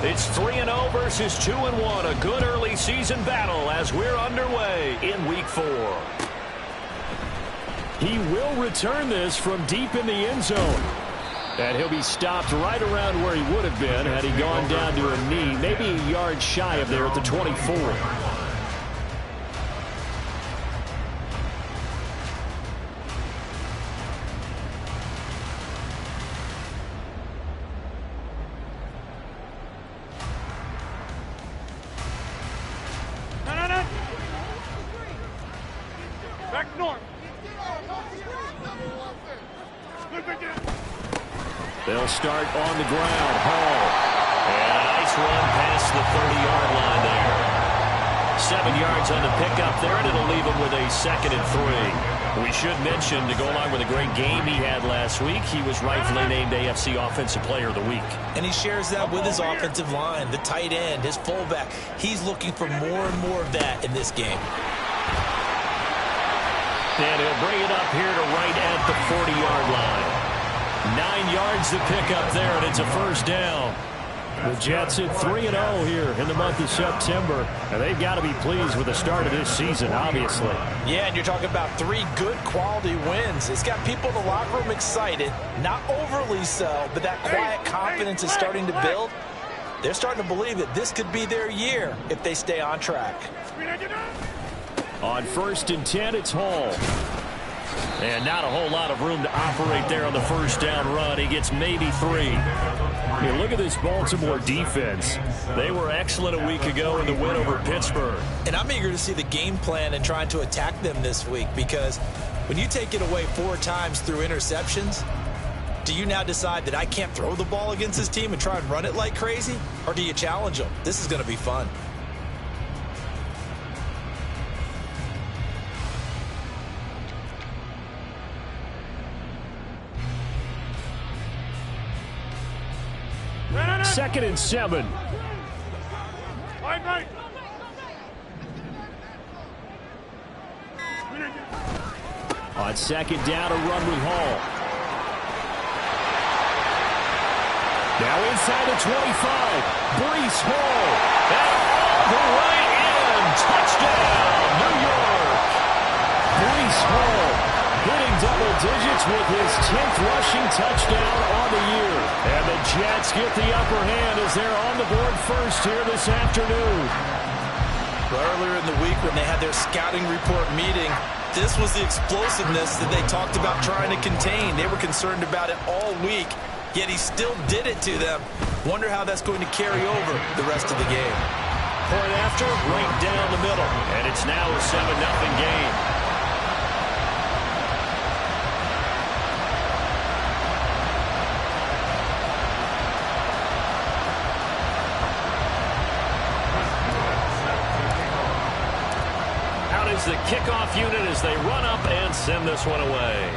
It's 3-0 versus 2-1. A good early season battle as we're underway in Week 4. He will return this from deep in the end zone. And he'll be stopped right around where he would have been had he gone down to a knee, maybe a yard shy of there at the 24. They'll start on the ground. Hall. And a nice run past the 30-yard line there. 7 yards on the pickup there, and it'll leave him with a 2nd and 3. We should mention, to go along with a great game he had last week, he was rightfully named AFC Offensive Player of the Week. And he shares that with his offensive line, the tight end, his fullback. He's looking for more and more of that in this game. And he'll bring it up here to right at the 40-yard line. 9 yards to pick up there, and it's a first down. The Jets at 3-0 here in the month of September, and they've got to be pleased with the start of this season, obviously. Yeah, and you're talking about 3 good quality wins. It's got people in the locker room excited, not overly so, but that quiet confidence is starting to build. They're starting to believe that this could be their year if they stay on track. On 1st and 10, it's Hall. And not a whole lot of room to operate there on the first down run. He gets maybe 3. Hey, look at this Baltimore defense. They were excellent a week ago in the win over Pittsburgh. And I'm eager to see the game plan and trying to attack them this week, because when you take it away 4 times through interceptions, do you now decide that I can't throw the ball against this team and try and run it like crazy? Or do you challenge them? This is going to be fun. Second and 7. On 2nd down, a run with Hall. Now inside the 25. Breece Hall. And all the way in. Touchdown, New York. Breece Hall hitting double digits with his 10th rushing touchdown on the year. And the Jets get the upper hand as they're on the board first here this afternoon. Earlier in the week when they had their scouting report meeting, this was the explosiveness that they talked about trying to contain. They were concerned about it all week, yet he still did it to them. Wonder how that's going to carry over the rest of the game. Point after, right down the middle. And it's now a 7-0 game. The kickoff unit as they run up and send this one away.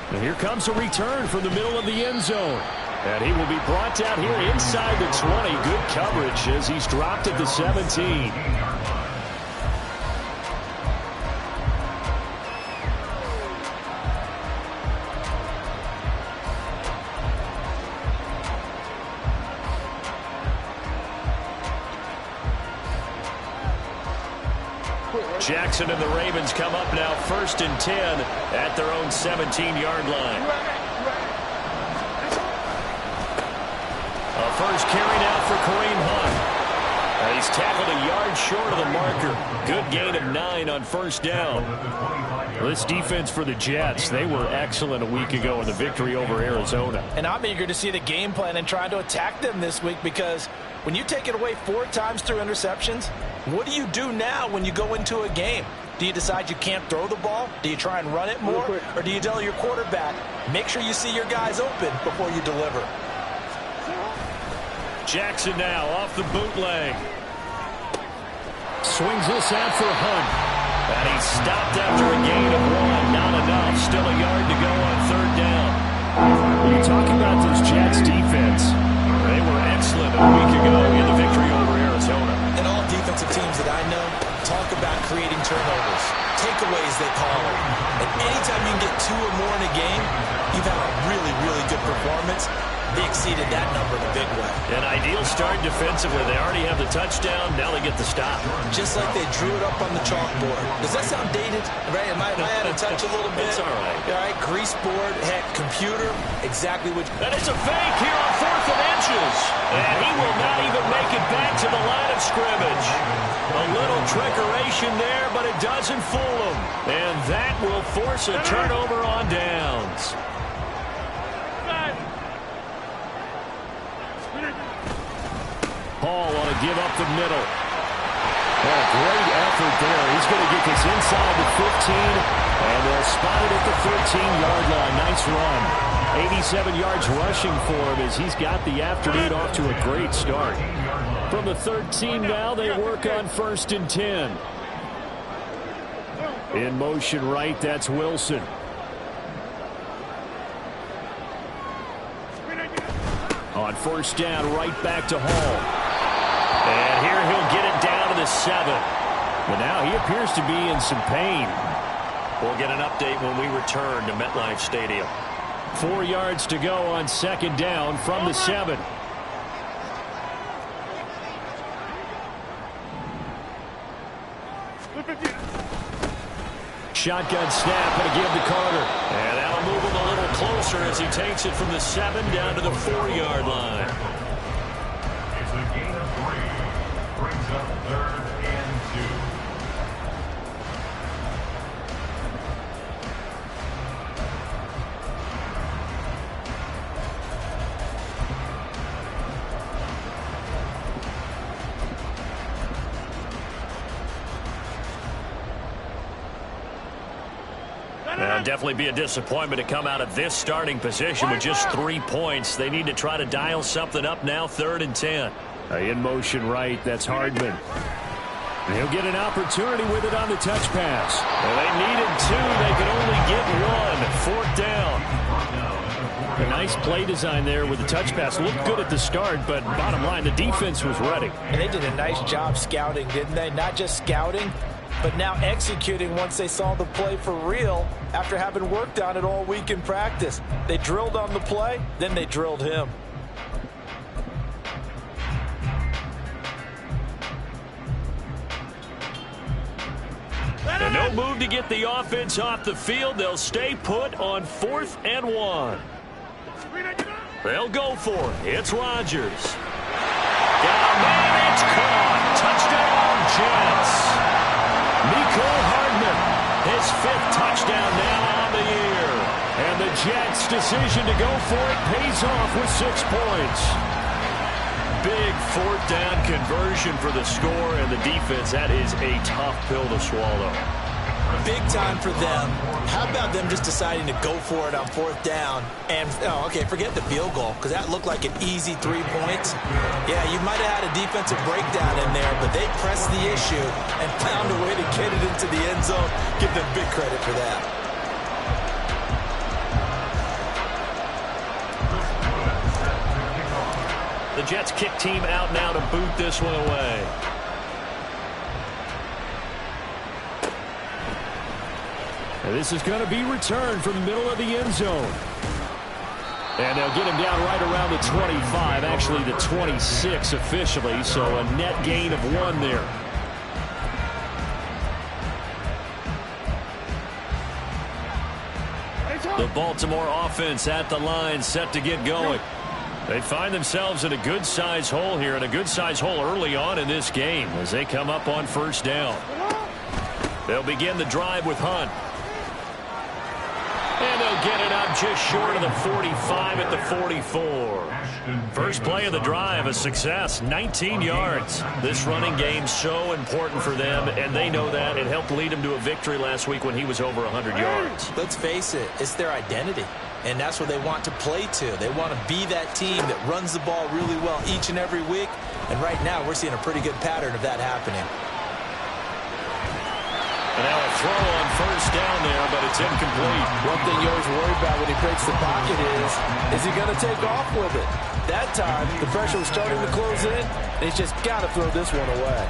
And here comes a return from the middle of the end zone. And he will be brought down here inside the 20. Good coverage as he's dropped at the 17. Jackson and the Ravens come up now 1st and 10 at their own 17-yard line. A first carry now for Kareem Hunt. And he's tackled a yard short of the marker. Good gain of 9 on 1st down. This defense for the Jets, they were excellent a week ago in the victory over Arizona. And I'm eager to see the game plan and try to attack them this week, because when you take it away 4 times through interceptions, what do you do now when you go into a game? Do you decide you can't throw the ball? Do you try and run it more? Or do you tell your quarterback, make sure you see your guys open before you deliver? Jackson now off the bootleg. Swings this out for Hunt. And he's stopped after a gain of 1. Not enough. Still a yard to go on 3rd down. When you talk about this Jets defense, they were excellent a week ago in the victory over Arizona. And all defensive teams that I know talk about creating turnovers. takeaways, they call it. And anytime you can get 2 or more in a game, you've had a really, really good performance. They exceeded that number in a big way. An ideal start defensively. They already have the touchdown. Now they get the stop. Just like they drew it up on the chalkboard. Does that sound dated? Right? Am I out of touch a little bit? It's all right. All right, grease board, heck, computer, exactly what... That is a fake here on 4th and inches. And he will not even make it back to the line of scrimmage. A little trickeration there, but it doesn't fool him. And that will force a turnover on downs. Hall on a give up the middle. Oh, great effort there. He's going to get this inside the 15, and they'll spot it at the 13-yard line. Nice run. 87 yards rushing for him as he's got the afternoon off to a great start. From the 13 now, they work on 1st and 10. In motion right, that's Wilson. On 1st down, right back to Hall. And here he'll get it down to the 7. But now he appears to be in some pain. We'll get an update when we return to MetLife Stadium. 4 yards to go on 2nd down from the 7. Shotgun snap and a give to Carter. And that'll move him a little closer as he takes it from the 7 down to the 4-yard line. It's a gain of 3. Brings up 3rd and 2. Now, definitely be a disappointment to come out of this starting position with just 3 points. They need to try to dial something up now, 3rd and 10. In motion right, that's Hardman. And he'll get an opportunity with it on the touch pass. Well, they needed 2. They could only get 1. 4th down. A nice play design there with the touch pass. Looked good at the start, but bottom line, the defense was ready. And they did a nice job scouting, didn't they? Not just scouting, but now executing once they saw the play for real after having worked on it all week in practice. They drilled on the play, then they drilled him. And no move to get the offense off the field. They'll stay put on 4th and 1. They'll go for it. It's Rodgers. Got a man, it's caught. Touchdown, Jets. Mecole Hardman, his 5th touchdown now on the year. And the Jets' decision to go for it pays off with 6 points. Big 4th down conversion for the score, and the defense, that is a tough pill to swallow. Big time for them. How about them just deciding to go for it on 4th down? And, okay, forget the field goal, because that looked like an easy 3 points. Yeah, you might have had a defensive breakdown in there, but they pressed the issue and found a way to get it into the end zone. Give them big credit for that. The Jets kick team out now to boot this one away. And this is going to be returned from the middle of the end zone. And they'll get him down right around the 25, actually the 26 officially, so a net gain of 1 there. The Baltimore offense at the line, set to get going. They find themselves in a good-sized hole here, and a good-sized hole early on in this game as they come up on 1st down. They'll begin the drive with Hunt. And they'll get it up just short of the 45 at the 44. First play of the drive, a success, 19 yards. This running game so important for them, and they know that. It helped lead them to a victory last week when he was over 100 yards. Let's face it, it's their identity. And that's what they want to play to. They want to be that team that runs the ball really well each and every week. And right now, we're seeing a pretty good pattern of that happening. And now a throw on 1st down there, but it's incomplete. One thing you always worry about when he breaks the pocket is he going to take off with it? That time, the pressure was starting to close in, and he's just got to throw this one away.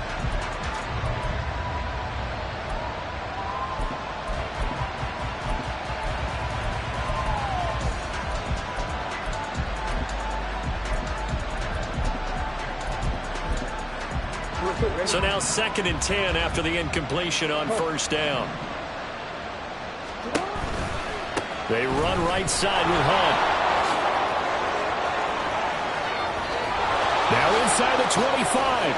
So now 2nd and 10 after the incompletion on first down. They run right side with Hunt. Now inside the 25.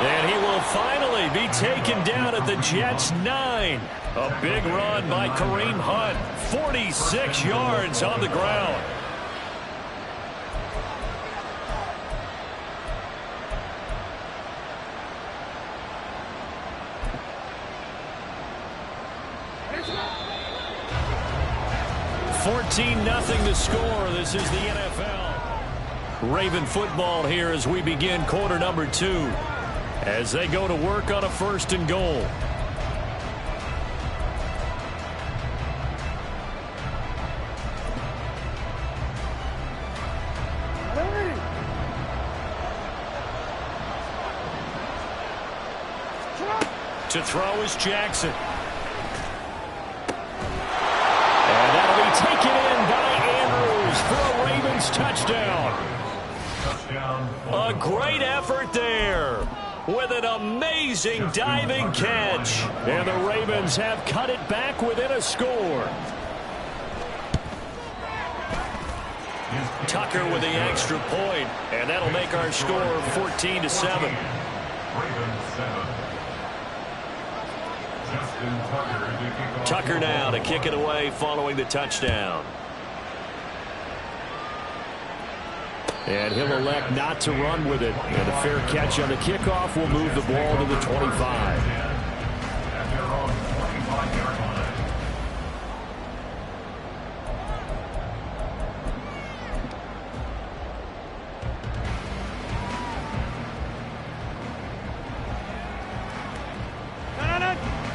And he will finally be taken down at the Jets' 9. A big run by Kareem Hunt. 46 yards on the ground. Nothing to score. This is the NFL. Raven football here as we begin quarter number 2. As they go to work on a 1st and goal. To throw is Jackson. And that'll be taken in by Andrews for a Ravens touchdown. A great effort there with an amazing diving catch. And the Ravens have cut it back within a score. Tucker with the extra point, and that'll make our score 14-7. Tucker now to kick it away following the touchdown. And he'll elect not to run with it. And a fair catch on the kickoff will move the ball to the 25.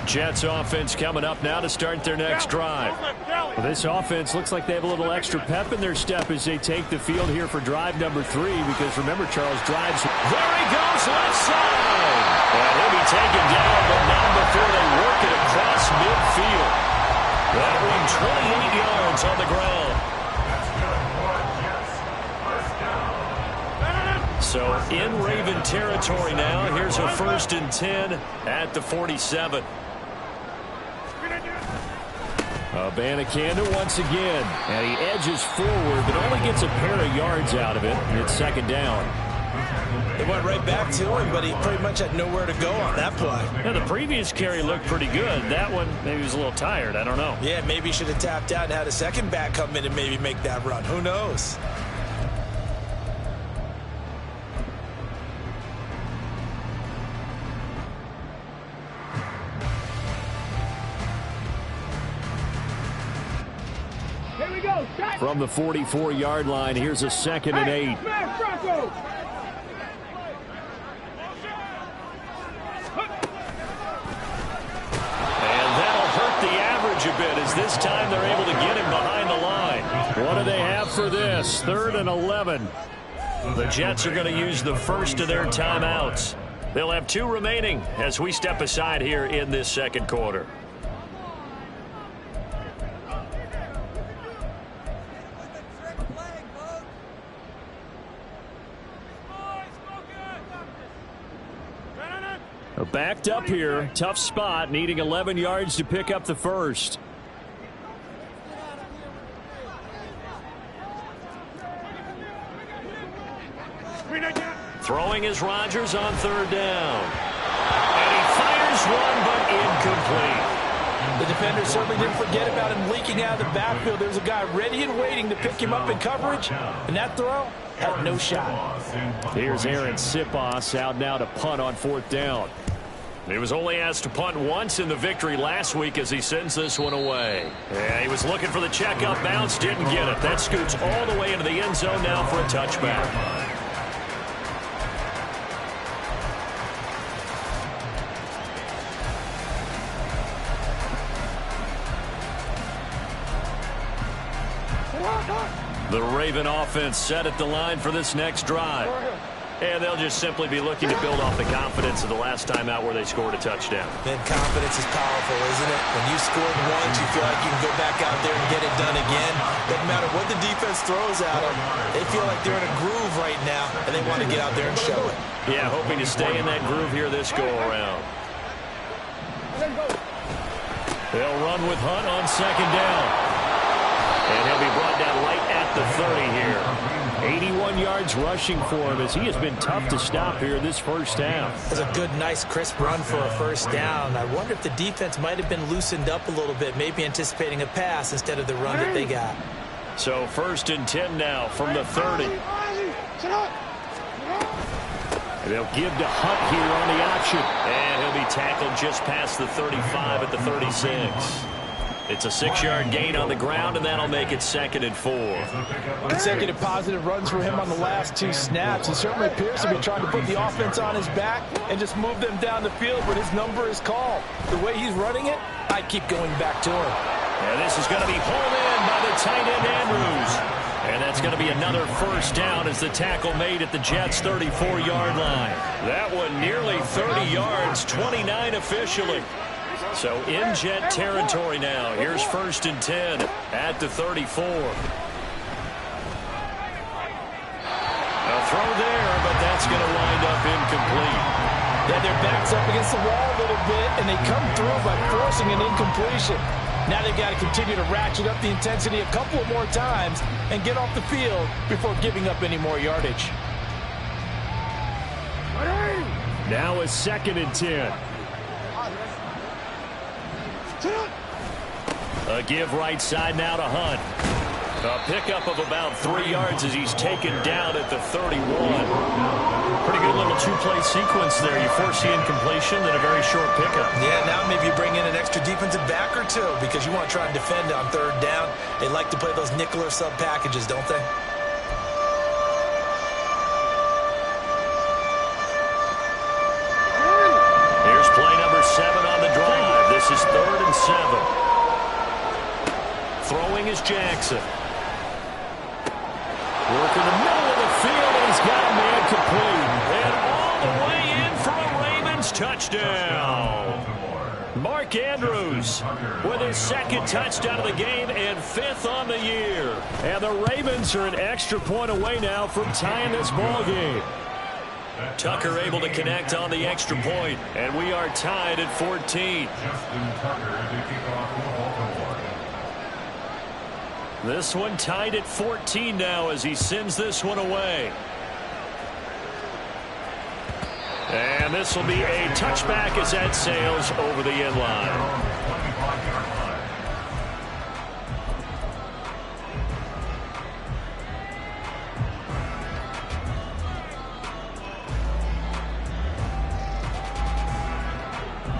Jets offense coming up now to start their next drive. Well, this offense looks like they have a little extra pep in their step as they take the field here for drive number 3, because remember, Charles, drives. There he goes, left side. And he'll be taken down, but not before they work it across midfield. That one 28 yards on the ground. So in Raven territory now. Here's a 1st and 10 at the 47. Abanikanda once again, and he edges forward, but only gets a pair of yards out of it, and it's 2nd down. It went right back to him, but he pretty much had nowhere to go on that play. Yeah, the previous carry looked pretty good. That one, maybe he was a little tired. I don't know. Yeah, maybe he should have tapped out and had a second back come in and maybe make that run. Who knows? From the 44-yard line, here's a 2nd and 8. And that'll hurt the average a bit, as this time they're able to get him behind the line. What do they have for this? 3rd and 11. The Jets are going to use the first of their timeouts. They'll have 2 remaining as we step aside here in this 2nd quarter. Backed up here, tough spot, needing 11 yards to pick up the first. Throwing is Rodgers on 3rd down. And he fires one, but incomplete. The defender certainly didn't forget about him leaking out of the backfield. There's a guy ready and waiting to pick him up in coverage, and that throw had no shot. Here's Aaron Siposs out now to punt on 4th down. He was only asked to punt once in the victory last week as he sends this one away. Yeah, he was looking for the checkup bounce, didn't get it. That scoots all the way into the end zone now for a touchback. The Raven offense set at the line for this next drive. And they'll just simply be looking to build off the confidence of the last time out where they scored a touchdown. Man, confidence is powerful, isn't it? When you scored once, you feel like you can go back out there and get it done again. Doesn't matter what the defense throws at them. They feel like they're in a groove right now, and they want to get out there and show it. Yeah, hoping to stay in that groove here this go-around. They'll run with Hunt on second down. And he'll be brought down right at the 30 here. 81 yards rushing for him as he has been tough to stop here this first half. It's a good, nice, crisp run for a first down. I wonder if the defense might have been loosened up a little bit, maybe anticipating a pass instead of the run that they got. So 1st and 10 now from the 30. They'll give to Hunt here on the option. And he'll be tackled just past the 35 at the 36. It's a 6-yard gain on the ground, and that'll make it 2nd and 4. Consecutive positive runs for him on the last 2 snaps. He certainly appears to be trying to put the offense on his back and just move them down the field, but his number is called. The way he's running it, I keep going back to him. And this is going to be pulled in by the tight end, Andrews. And that's going to be another first down as the tackle made at the Jets' 34-yard line. That one nearly 30 yards, 29 officially. So in Jet territory now. Here's 1st and 10 at the 34. A throw there, but that's going to wind up incomplete. Yeah, their back's up against the wall a little bit, and they come through by forcing an incompletion. Now they've got to continue to ratchet up the intensity a couple more times and get off the field before giving up any more yardage. Now a 2nd and 10. A give right side now to Hunt. A pickup of about 3 yards as he's taken down at the 31. Pretty good little 2-play sequence there. You force the incompletion, then a very short pickup. Yeah, now maybe you bring in an extra defensive back or two because you want to try and defend on 3rd down. They like to play those nickel or sub packages, don't they? Here's play number 7 on the drive. This is 3rd and 7. Throwing is Jackson. Work in the middle of the field, and he's got a man complete. And all the way in for a Ravens touchdown. Mark Andrews with his 2nd touchdown of the game and 5th on the year. And the Ravens are an extra point away now from tying this ball game. Tucker able to connect on the extra point, and we are tied at 14. Justin Tucker to kick off for Baltimore. This one tied at 14 now as he sends this one away. And this will be a touchback as that sails over the end line.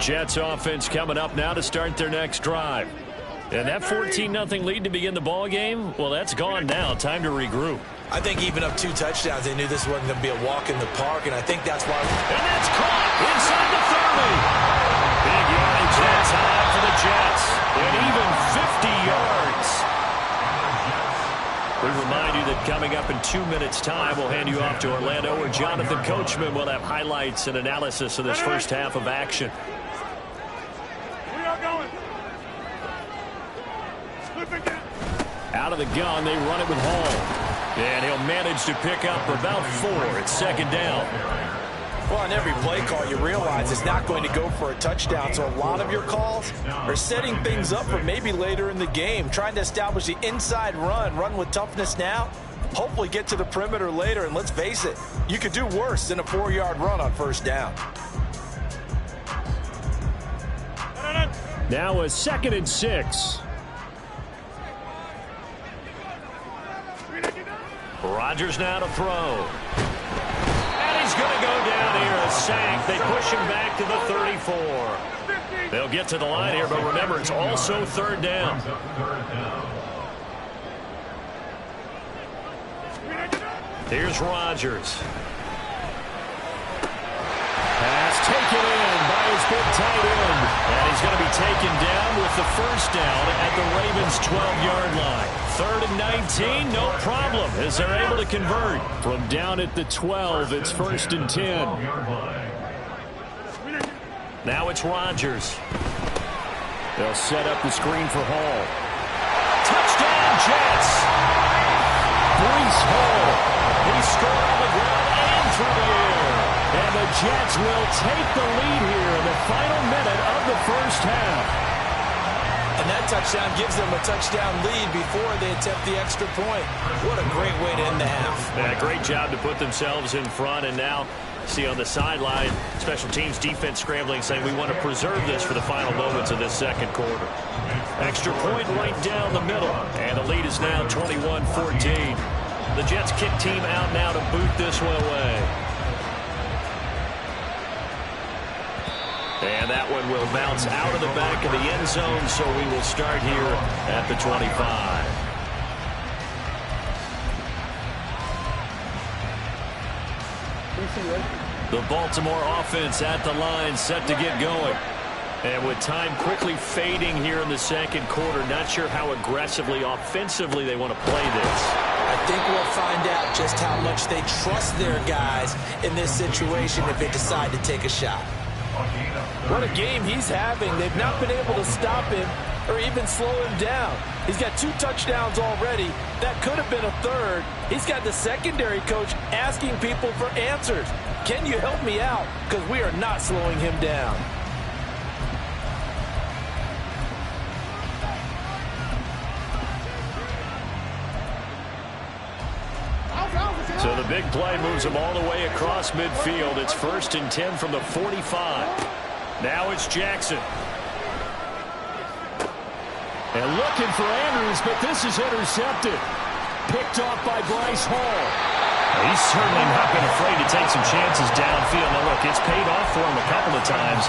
Jets offense coming up now to start their next drive. And that 14-0 lead to begin the ball game, well, that's gone now. Time to regroup. I think even up 2 touchdowns, they knew this wasn't going to be a walk in the park, and I think that's why. And that's caught inside the 30. Big yardage that time for the Jets. And even 50 yards. We remind you that coming up in 2 minutes' time, we'll hand you off to Orlando, where Jonathan Coachman will have highlights and analysis of this first half of action. Out of the gun, they run it with Hall. And he'll manage to pick up about 4 at 2nd down. Well, on every play call, you realize it's not going to go for a touchdown, so a lot of your calls are setting things up for maybe later in the game, trying to establish the inside run with toughness now, hopefully get to the perimeter later, and let's face it, you could do worse than a 4-yard run on 1st down. Now a 2nd and 6. Rodgers now to throw. And he's going to go down here, a sack. They push him back to the 34. They'll get to the line here, but remember, it's also 3rd down. Here's Rodgers. Pass taken in by his big tight end. And he's going to be taken down with the first down at the Ravens' 12-yard line. 3rd and 19, no problem, as they're able to convert. From down at the 12, it's 1st and 10. Now it's Rodgers. They'll set up the screen for Hall. Touchdown, Jets! Breece Hall. He scored on the ground and through the air. And the Jets will take the lead here in the final minute of the first half. And that touchdown gives them a touchdown lead before they attempt the extra point. What a great way to end the half. Yeah, great job to put themselves in front. And now, see on the sideline, special teams defense scrambling, saying we want to preserve this for the final moments of this second quarter. Extra point right down the middle. And the lead is now 21-14. The Jets kick team out now to boot this one away. And that one will bounce out of the back of the end zone, so we will start here at the 25. The Baltimore offense at the line, set to get going. And with time quickly fading here in the second quarter, not sure how aggressively, offensively they want to play this. I think we'll find out just how much they trust their guys in this situation if they decide to take a shot. What a game he's having. They've not been able to stop him or even slow him down. He's got 2 touchdowns already. That could have been a third. He's got the secondary coach asking people for answers. Can you help me out? Because we are not slowing him down. So the big play moves them all the way across midfield. It's 1st and 10 from the 45. Now it's Jackson. And looking for Andrews, but this is intercepted. Picked off by Bryce Hall. He's certainly not been afraid to take some chances downfield. Now, look, it's paid off for him a couple of times.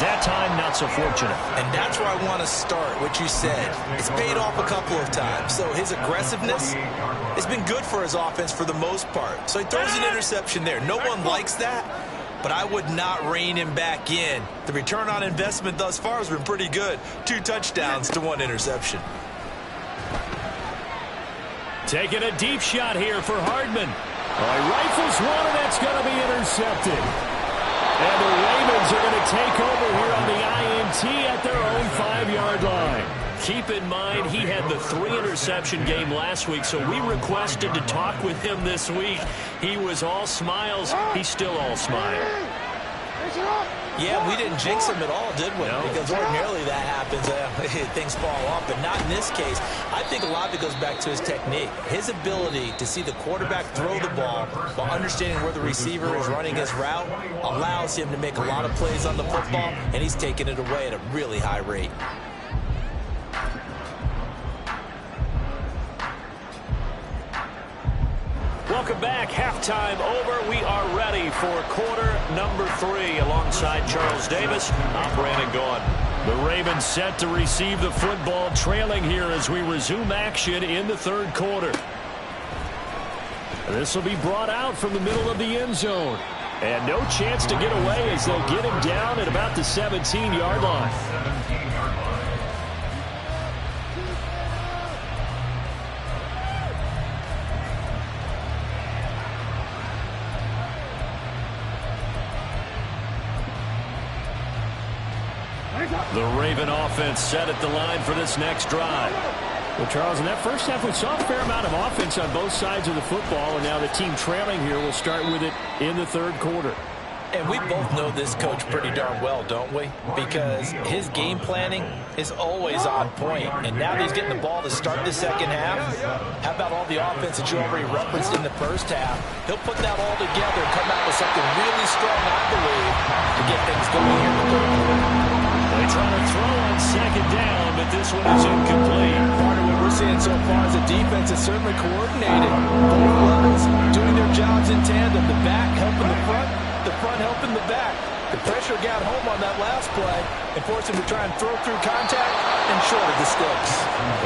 That time, not so fortunate. And that's where I want to start, what you said. It's paid off a couple of times. So his aggressiveness has been good for his offense for the most part. So he throws an interception there. No one likes that, but I would not rein him back in. The return on investment thus far has been pretty good. 2 touchdowns to 1 interception. Taking a deep shot here for Hardman. Rifles one, and that's going to be intercepted. And the Ravens are going to take over here on the INT at their own 5-yard line. Keep in mind, he had the 3-interception game last week, so we requested to talk with him this week. He was all smiles. He's still all smile. Yeah, we didn't jinx him at all, did we? No. Because ordinarily that happens. Things fall off, but not in this case. I think a lot of it goes back to his technique. His ability to see the quarterback throw the ball while understanding where the receiver is running his route allows him to make a lot of plays on the football, and he's taking it away at a really high rate. Welcome back. Halftime over. We are ready for quarter number 3 alongside Charles Davis. I'm Brandon Gaudin. The Ravens set to receive the football, trailing here as we resume action in the 3rd quarter. This will be brought out from the middle of the end zone. And no chance to get away as they'll get him down at about the 17-yard line. The Raven offense set at the line for this next drive. Well, Charles, in that first half, we saw a fair amount of offense on both sides of the football, and now the team trailing here will start with it in the 3rd quarter. And we both know this coach pretty darn well, don't we? Because his game planning is always on point. And now that he's getting the ball to start the second half, how about all the offense that you already referenced in the first half? He'll put that all together and come out with something really strong, I believe, to get things going here in the 3rd quarter. They try to throw on 2nd down, but this one is incomplete. Part of what we're seeing so far is the defense is certainly coordinated. Both levels doing their jobs in tandem. The back helping the front helping the back. The pressure got home on that last play and forced him to try and throw through contact and short of the sticks.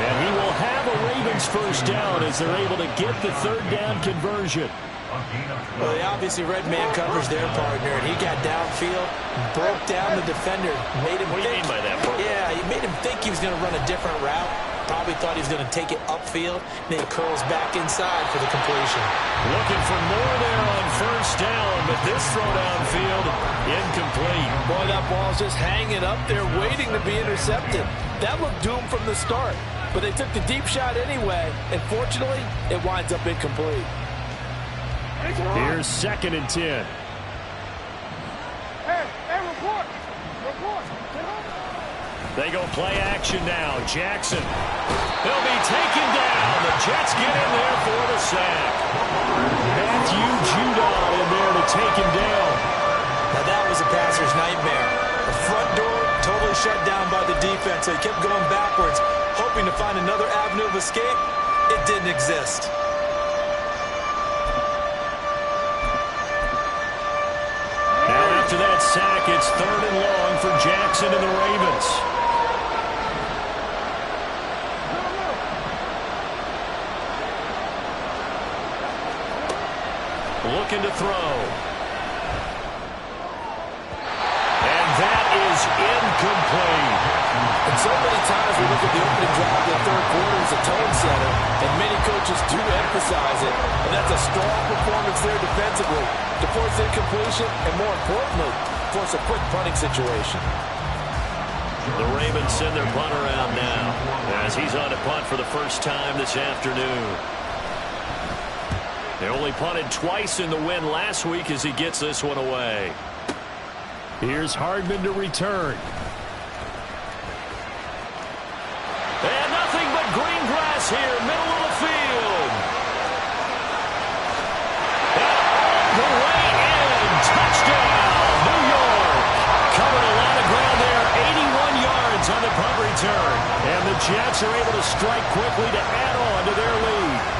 And he will have a Ravens first down as they're able to get the 3rd down conversion. Well, they obviously read man coverage their partner, and he got downfield, broke down the defender, made him What do you mean by that, Bert? Yeah, he made him think he was going to run a different route. Probably thought he was going to take it upfield, and then he curls back inside for the completion. Looking for more there on first down, but this throw downfield, incomplete. Boy, that ball's just hanging up there, waiting to be intercepted. That looked doomed from the start, but they took the deep shot anyway, and fortunately, it winds up incomplete. Here's 2nd and 10. They go play action now. Jackson. He'll be taken down. The Jets get in there for the sack. Matthew Judon in there to take him down. Now that was a passer's nightmare. The front door totally shut down by the defense, so he kept going backwards, hoping to find another avenue of escape. It didn't exist. After that sack, it's 3rd and long for Jackson and the Ravens. Looking to throw. And that is incomplete. And so many times we look at the opening drive of the third quarter as a tone setter, and many coaches do emphasize it. And that's a strong performance there defensively to force incompletion and, more importantly, force a quick punting situation. The Ravens send their punter out now as he's on to punt for the first time this afternoon. They only punted twice in the win last week as he gets this one away. Here's Hardman to return. And nothing but green grass here, middle of the field. And all the way in. Touchdown, New York. Covered a lot of ground there, 81 yards on the punt return. And the Jets are able to strike quickly to add on to their lead.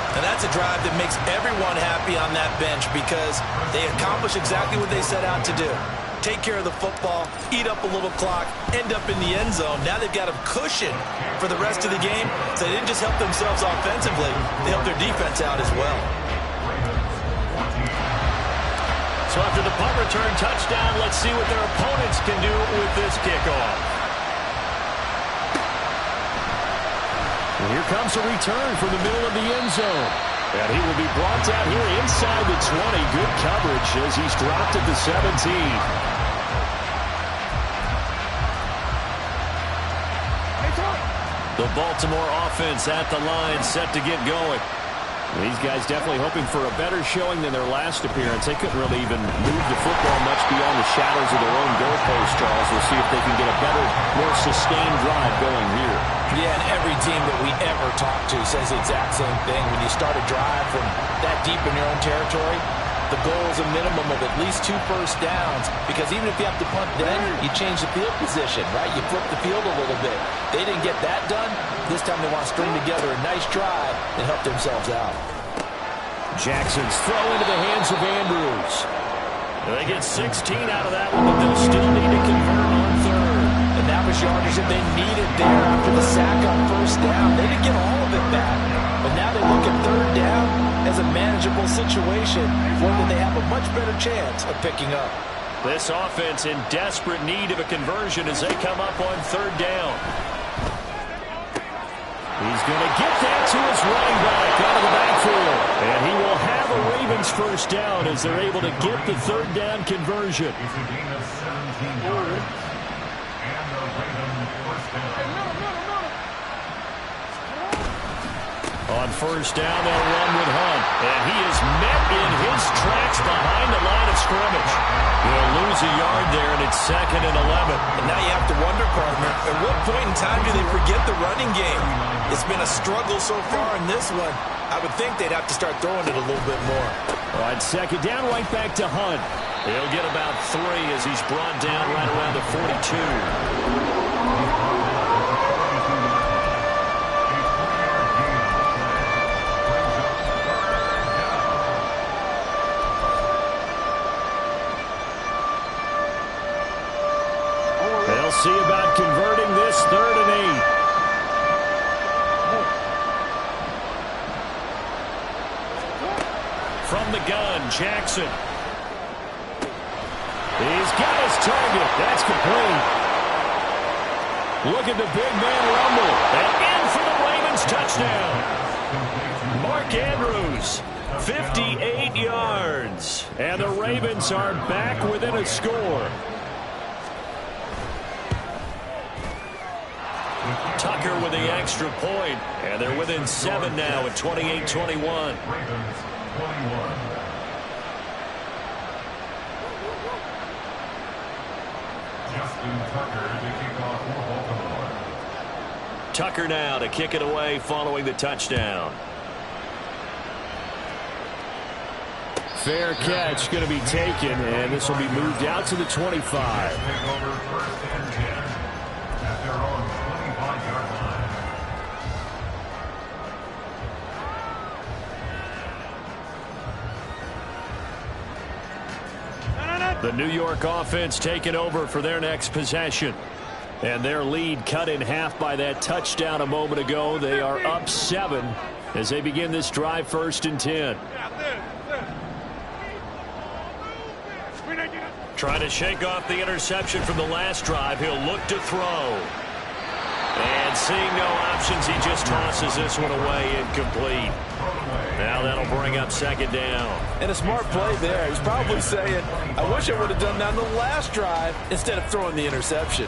And that's a drive that makes everyone happy on that bench because they accomplish exactly what they set out to do. Take care of the football, eat up a little clock, end up in the end zone. Now they've got a cushion for the rest of the game. So they didn't just help themselves offensively, they helped their defense out as well. So after the punt return touchdown, let's see what their opponents can do with this kickoff. And here comes a return from the middle of the end zone. And he will be brought down here inside the 20. Good coverage as he's dropped at the 17. The Baltimore offense at the line, set to get going. These guys definitely hoping for a better showing than their last appearance. They couldn't really even move the football much beyond the shadows of their own goalpost, Charles. We'll see if they can get a better, more sustained drive going here. Yeah, and every team that we ever talk to says the exact same thing. When you start a drive from that deep in your own territory, the goal is a minimum of at least 2 first downs, because even if you have to punt then, you change the field position, right? You flip the field a little bit. They didn't get that done. This time they want to string together a nice drive and help themselves out. Jackson's throw into the hands of Andrews. They get 16 out of that one, but they'll still need to convert on third. And that was yardage that they needed there after the sack on first down. They didn't get all of it back, but now they look at third down as a manageable situation, one that they have a much better chance of picking up. This offense in desperate need of a conversion as they come up on third down. He's going to get that to his running back out of the backfield. And he will have a Ravens first down as they're able to get the third down conversion. It's a gain of 17 yards. And the Ravens first down. On first down, they'll run with Hunt. And he is met in his tracks behind the line of scrimmage. He'll lose a yard there, and it's 2nd and 11. And now you have to wonder, partner, at what point in time do they forget the running game? It's been a struggle so far in this one. I would think they'd have to start throwing it a little bit more. On second down, right back to Hunt. He'll get about 3 as he's brought down right around the 42. They'll see about converting this 3rd and 8. from the gun, Jackson. He's got his target. That's complete. Look at the big man rumble. And in for the Ravens touchdown. Mark Andrews, 58 yards. And the Ravens are back within a score. Tucker with the extra point, and they're within 7 now at 28-21. Ravens 21. Justin Tucker to kick off for Baltimore. Tucker now to kick it away following the touchdown. Fair catch going to be taken, and this will be moved out to the 25. Take over 1st and 10 at their own 25-yard line. The New York offense taking over for their next possession. And their lead cut in half by that touchdown a moment ago. They are up 7 as they begin this drive 1st and 10. Trying to shake off the interception from the last drive. He'll look to throw. And seeing no options, he just tosses this one away incomplete. Now that'll bring up 2nd down. And a smart play there. He's probably saying, I wish I would have done that on the last drive instead of throwing the interception.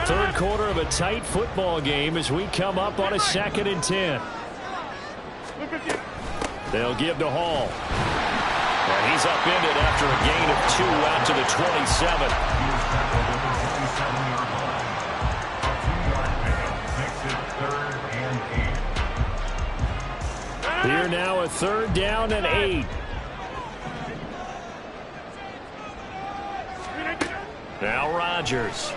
Third quarter of a tight football game as we come up on a 2nd and 10. They'll give to Hall. And he's upended after a gain of 2 out to the 27. Here now a 3rd down and 8. Now Rodgers.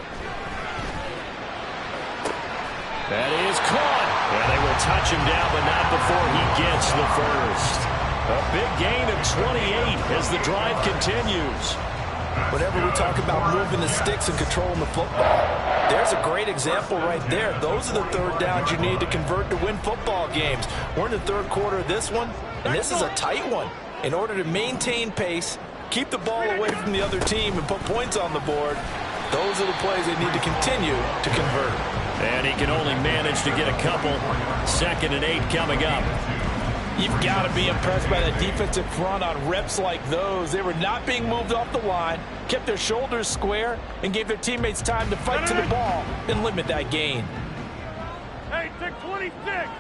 That is caught. And they will touch him down, but not before he gets the first. A big gain of 28 as the drive continues. Whenever we talk about moving the sticks and controlling the football, there's a great example right there. Those are the 3rd downs you need to convert to win football games. We're in the 3rd quarter of this one, and this is a tight one. In order to maintain pace, keep the ball away from the other team, and put points on the board, those are the plays they need to continue to convert. And he can only manage to get a couple. 2nd and 8 coming up. You've got to be impressed by that defensive front on reps like those. They were not being moved off the line, kept their shoulders square, and gave their teammates time to fight to the ball and limit that gain. Hey, take 26.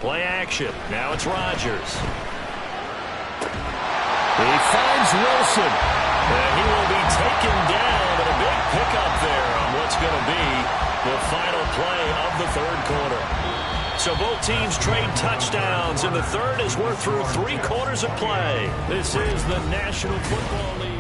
Play action. Now it's Rodgers. He finds Wilson. And he will be taken down, but a big pickup there on what's going to be the final play of the 3rd quarter. So both teams trade touchdowns in the 3rd as we're through 3 quarters of play. This is the National Football League.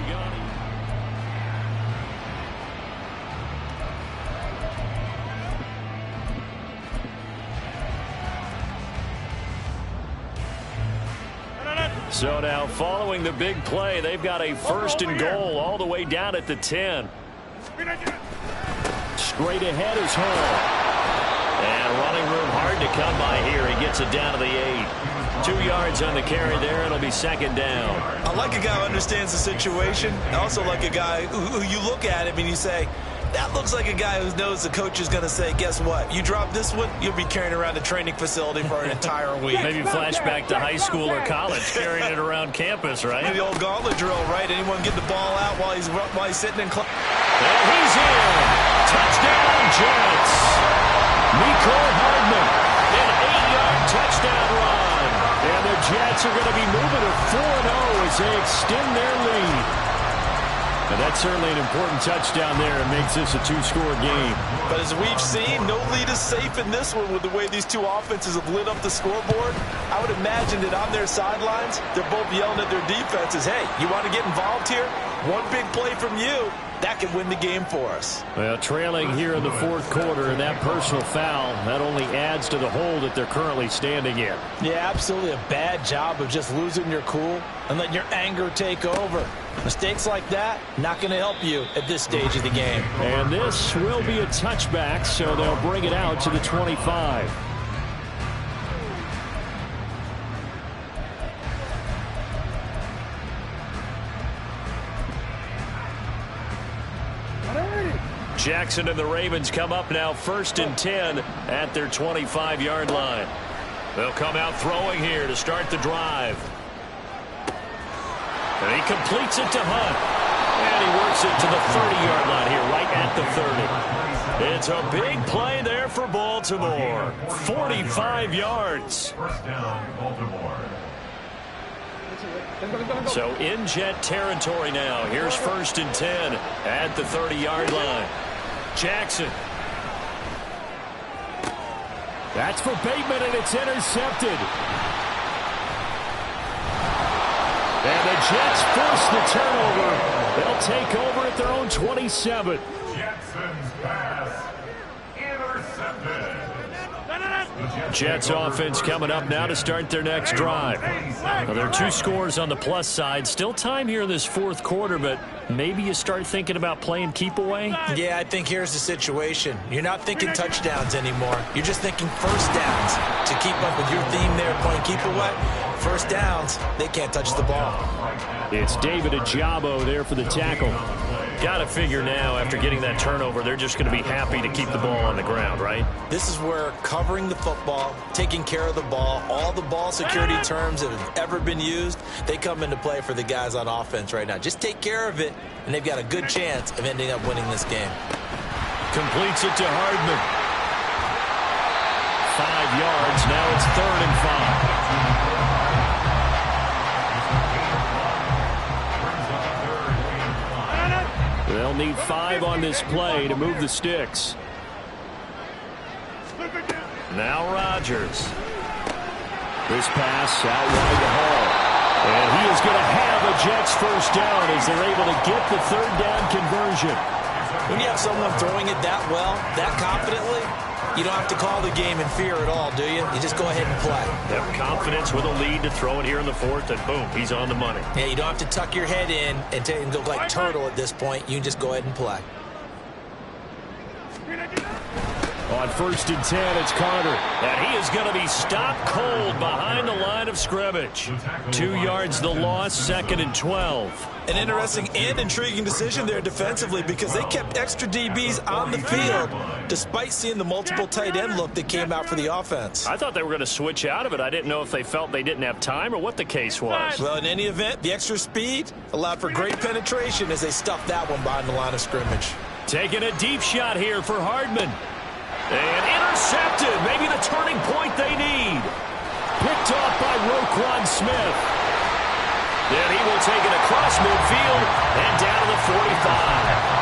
So now following the big play, they've got a 1st and goal all the way down at the 10. Straight ahead is Hall. And running room hard to come by here. He gets it down to the 8. 2 yards on the carry there. It'll be 2nd down. I like a guy who understands the situation. I also like a guy who you look at him and you say, that looks like a guy who knows the coach is going to say, guess what? You drop this one, you'll be carrying around the training facility for an entire week. Maybe flashback to high school or college, carrying it around campus, right? The old gauntlet drill, right? Anyone get the ball out while he's sitting in class? And he's in. Touchdown, Jets. Mecole Hardman, an 8-yard touchdown run. And the Jets are going to be moving to 4-0 as they extend their lead. And that's certainly an important touchdown there. It makes this a 2-score game. But as we've seen, no lead is safe in this one with the way these two offenses have lit up the scoreboard. I would imagine that on their sidelines, they're both yelling at their defenses, hey, you want to get involved here? One big play from you, that can win the game for us. Well, trailing here in the fourth quarter, and that personal foul, that only adds to the hole that they're currently standing in. Yeah, absolutely a bad job of just losing your cool and letting your anger take over. Mistakes like that, not going to help you at this stage of the game. And this will be a touchback, so they'll bring it out to the 25. Jackson and the Ravens come up now 1st and 10 at their 25-yard line. They'll come out throwing here to start the drive. And he completes it to Hunt. And he works it to the 30-yard line here, right at the 30. It's a big play there for Baltimore. 45 yards. First down, Baltimore. So in Jet territory now. Here's 1st and 10 at the 30-yard line. Jackson. That's for Bateman, and it's intercepted. And the Jets force the turnover. They'll take over at their own 27. Jackson's pass intercepted. Jets offense coming up now to start their next drive. Well, there are 2 scores on the plus side. Still time here in this fourth quarter, but maybe you start thinking about playing keep away? Yeah, I think here's the situation. You're not thinking touchdowns anymore. You're just thinking first downs. To keep up with your theme there, playing keep away, first downs, they can't touch the ball. It's David Ojabo there for the tackle. Got to figure now, after getting that turnover, they're just going to be happy to keep the ball on the ground, right? This is where covering the football, taking care of the ball, all the ball security terms that have ever been used, they come into play for the guys on offense right now. Just take care of it, and they've got a good chance of ending up winning this game. Completes it to Hardman. 5 yards. Now it's 3rd and 5. They'll need 5 on this play to move the sticks. Now Rodgers. This pass out wide to Hall. And he is going to have a Jets first down as they're able to get the 3rd down conversion. When you have someone throwing it that well, that confidently, you don't have to call the game in fear at all, do you? You just go ahead and play. Have confidence with a lead to throw it here in the 4th, and boom, he's on the money. Yeah, you don't have to tuck your head in and look like turtle at this point. You can just go ahead and play. On 1st and 10, it's Carter. And he is going to be stopped cold behind the line of scrimmage. 2 yards the loss, 2nd and 12. An interesting and intriguing decision there defensively because they kept extra DBs on the field despite seeing the multiple tight end look that came out for the offense. I thought they were going to switch out of it. I didn't know if they felt they didn't have time or what the case was. Well, in any event, the extra speed allowed for great penetration as they stuffed that one behind the line of scrimmage. Taking a deep shot here for Hardman. And intercepted. Maybe the turning point they need. Picked off by Roquan Smith. Then he will take it across midfield and down to the 45.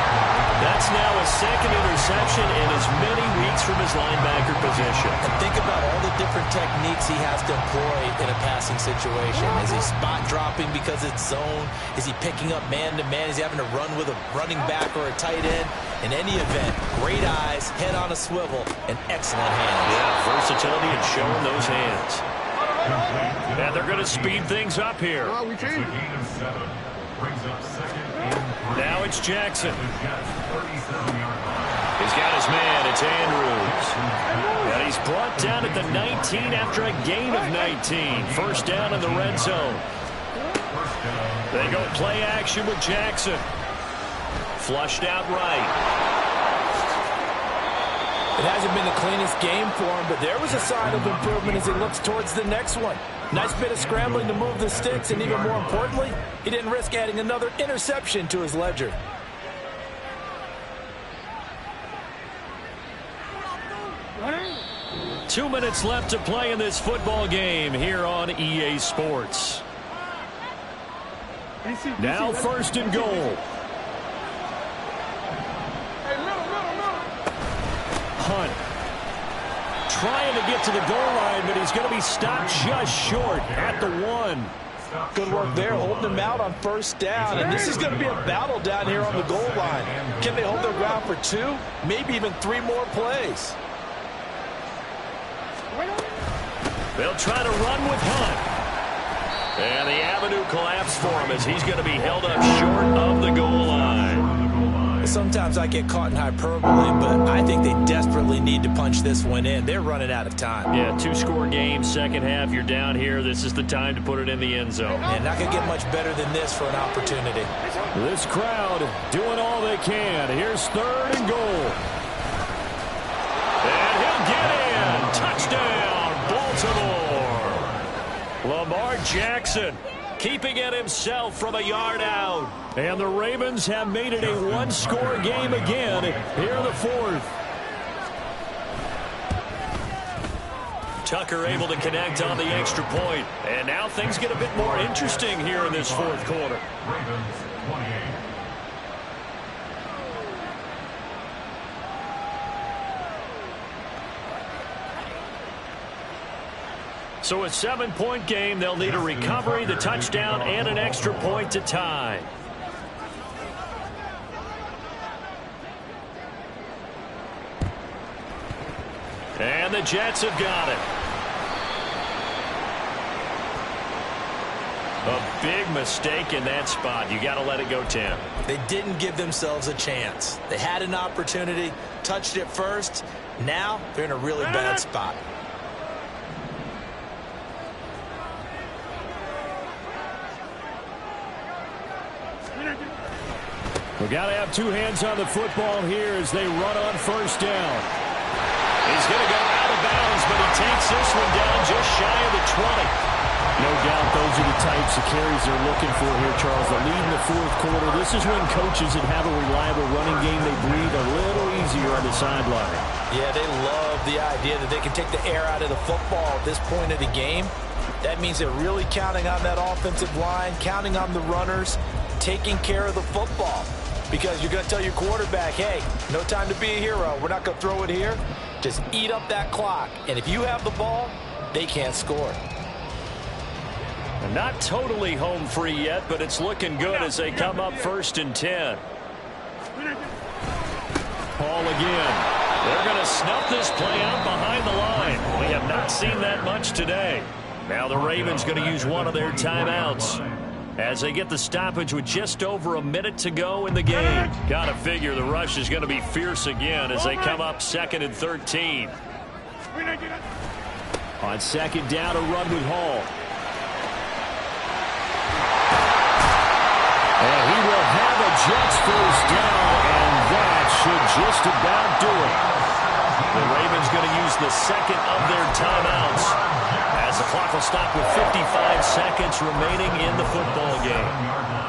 That's now a 2nd interception in as many weeks from his linebacker position. And think about all the different techniques he has to employ in a passing situation. Is he spot dropping because it's zone? Is he picking up man-to-man? Is he having to run with a running back or a tight end? In any event, great eyes, head on a swivel, and excellent hands. Yeah, versatility and showing those hands. And they're going to speed things up here. It's a gain of 7. Brings up 2nd and 3. Now it's Jackson. The Jets 37-yard line. He's got his man. It's Andrews. And he's brought down at the 19 after a gain of 19. First down in the red zone. They go play action with Jackson. Flushed out right. It hasn't been the cleanest game for him, but there was a sign of improvement as he looks towards the next one. Nice bit of scrambling to move the sticks, and even more importantly, he didn't risk adding another interception to his ledger. Two minutes left to play in this football game here on EA Sports. Now 1st and goal. Hunt trying to get to the goal line, but he's going to be stopped just short at the 1. Good work there, holding them out on first down. And this is going to be a battle down here on the goal line. Can they hold their ground for 2, maybe even 3 more plays? They'll try to run with Hunt. And the avenue collapsed for him as he's going to be held up short of the goal line. Sometimes I get caught in hyperbole, but I think they desperately need to punch this one in. They're running out of time. Yeah, 2-score game, second half, you're down here. This is the time to put it in the end zone. And not going to get much better than this for an opportunity. This crowd doing all they can. Here's 3rd and goal. And he'll get in. Touchdown, Baltimore. Lamar Jackson keeping it himself from a yard out. And the Ravens have made it a 1-score game again here in the 4th. Tucker able to connect on the extra point. And now things get a bit more interesting here in this 4th quarter. Ravens 28. So a 7-point game, they'll need a recovery, the touchdown, and an extra point to tie. And the Jets have got it. A big mistake in that spot. You got to let it go 10. They didn't give themselves a chance. They had an opportunity, touched it first. Now they're in a really bad spot. We've got to have 2 hands on the football here as they run on first down. He's going to go out of bounds, but he takes this one down just shy of the 20. No doubt those are the types of carries they're looking for here, Charles. The lead in the 4th quarter. This is when coaches that have a reliable running game, they breathe a little easier on the sideline. Yeah, they love the idea that they can take the air out of the football at this point of the game. That means they're really counting on that offensive line, counting on the runners, taking care of the football. Because you're going to tell your quarterback, hey, no time to be a hero. We're not going to throw it here. Just eat up that clock. And if you have the ball, they can't score. Not totally home free yet, but it's looking good as they come up 1st and 10. Paul again. They're going to snuff this play out behind the line. We have not seen that much today. Now the Ravens going to use one of their timeouts as they get the stoppage with just over a minute to go in the game. Got to figure the rush is going to be fierce again as they come up 2nd and 13. On 2nd down, a run with Hall. And he will have a Jets first down, and that should just about do it. The Ravens going to use the 2nd of their timeouts as the clock will stop with 55 seconds remaining in the football game.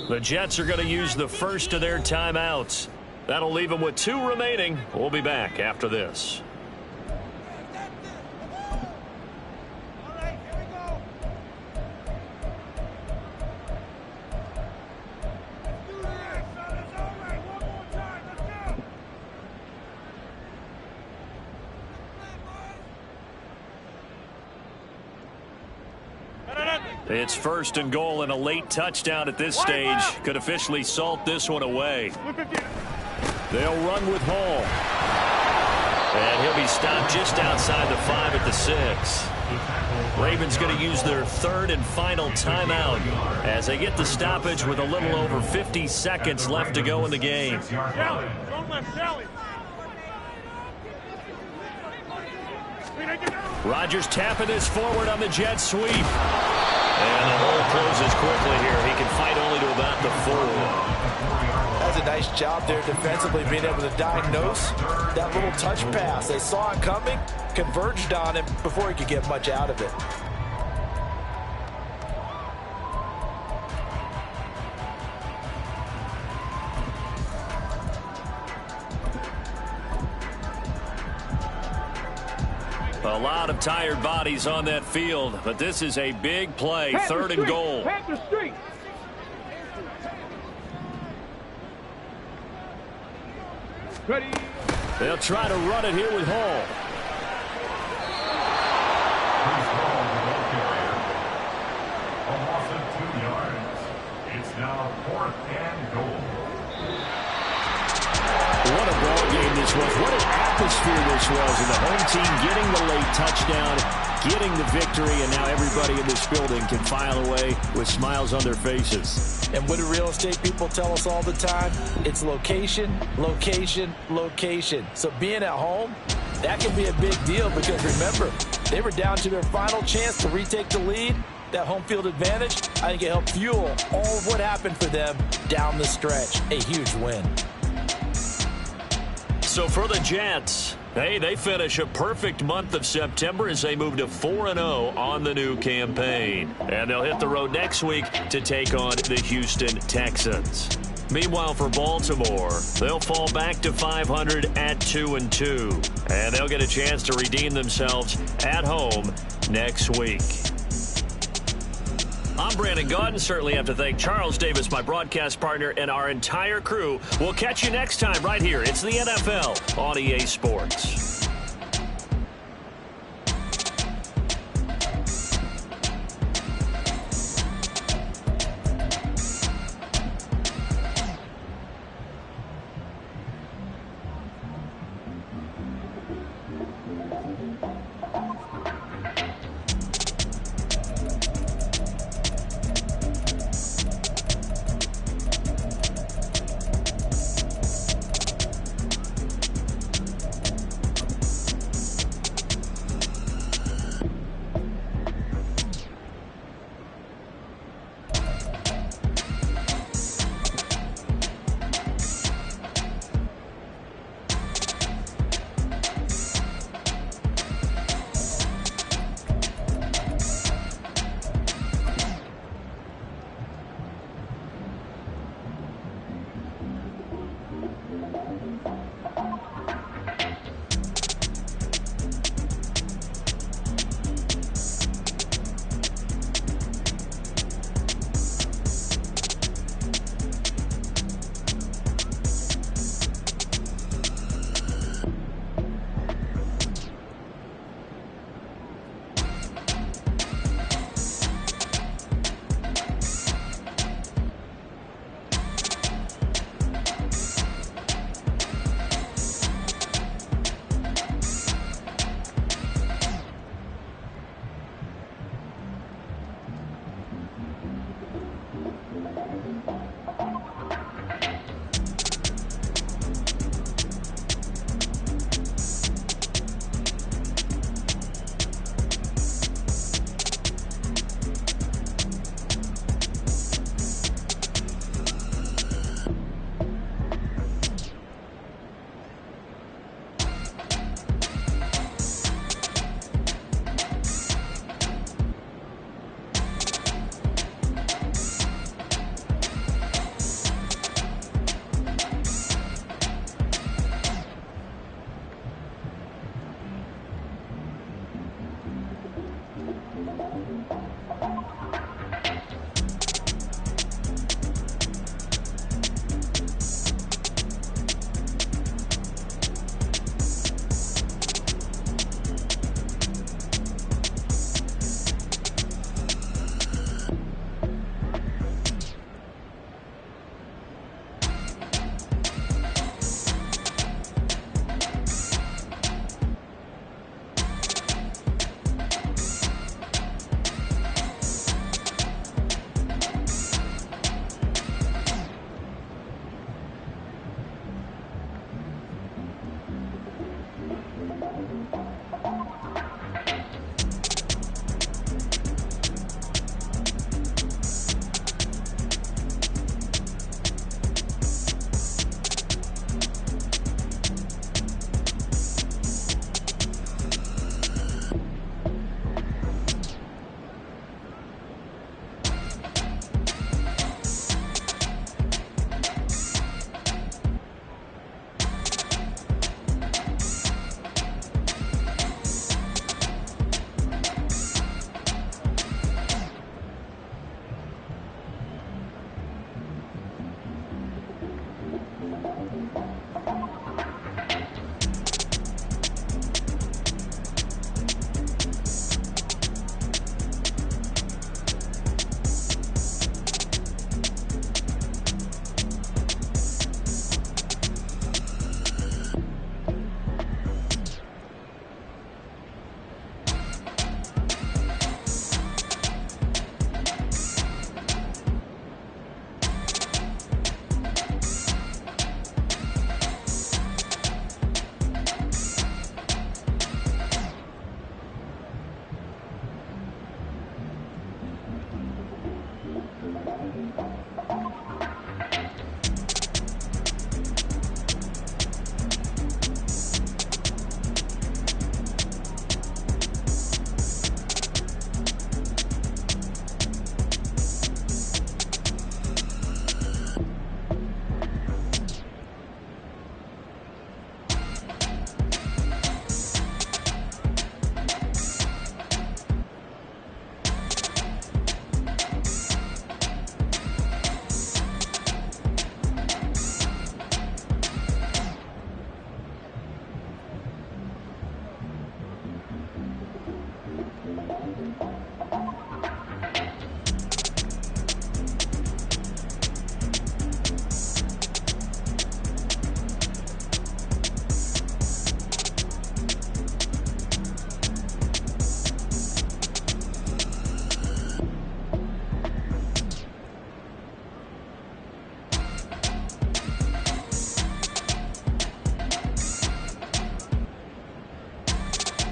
The Jets are going to use the first of their timeouts. That'll leave them with 2 remaining. We'll be back after this. It's 1st and goal, and a late touchdown at this stage could officially salt this one away. They'll run with Hall. And he'll be stopped just outside the 5 at the 6. Ravens going to use their 3rd and final timeout as they get the stoppage with a little over 50 seconds left to go in the game. Rodgers tapping this forward on the jet sweep. And the hole closes quickly here. He can fight only to about the 4. That's a nice job there defensively, being able to diagnose that little touch pass. They saw it coming, converged on him before he could get much out of it. A lot of tired bodies on that field, but this is a big play, third and goal. Panther Street. Ready. They'll try to run it here with Hall. Bruce Hall, the ball carrier. A loss of 2 yards. It's now 4th and goal. What a ball game this was. What an atmosphere this was. And the home team getting the late touchdown, getting the victory, and now everybody in this building can file away with smiles on their faces. And what do real estate people tell us all the time? It's location, location, location. So being at home, that can be a big deal because remember, they were down to their final chance to retake the lead. That home field advantage, I think it helped fuel all of what happened for them down the stretch. A huge win. So for the Jets, hey, they finish a perfect month of September as they move to 4-0 on the new campaign. And they'll hit the road next week to take on the Houston Texans. Meanwhile, for Baltimore, they'll fall back to 500 at 2-2. And they'll get a chance to redeem themselves at home next week. I'm Brandon Gaudin. Certainly have to thank Charles Davis, my broadcast partner, and our entire crew. We'll catch you next time right here. It's the NFL on EA Sports.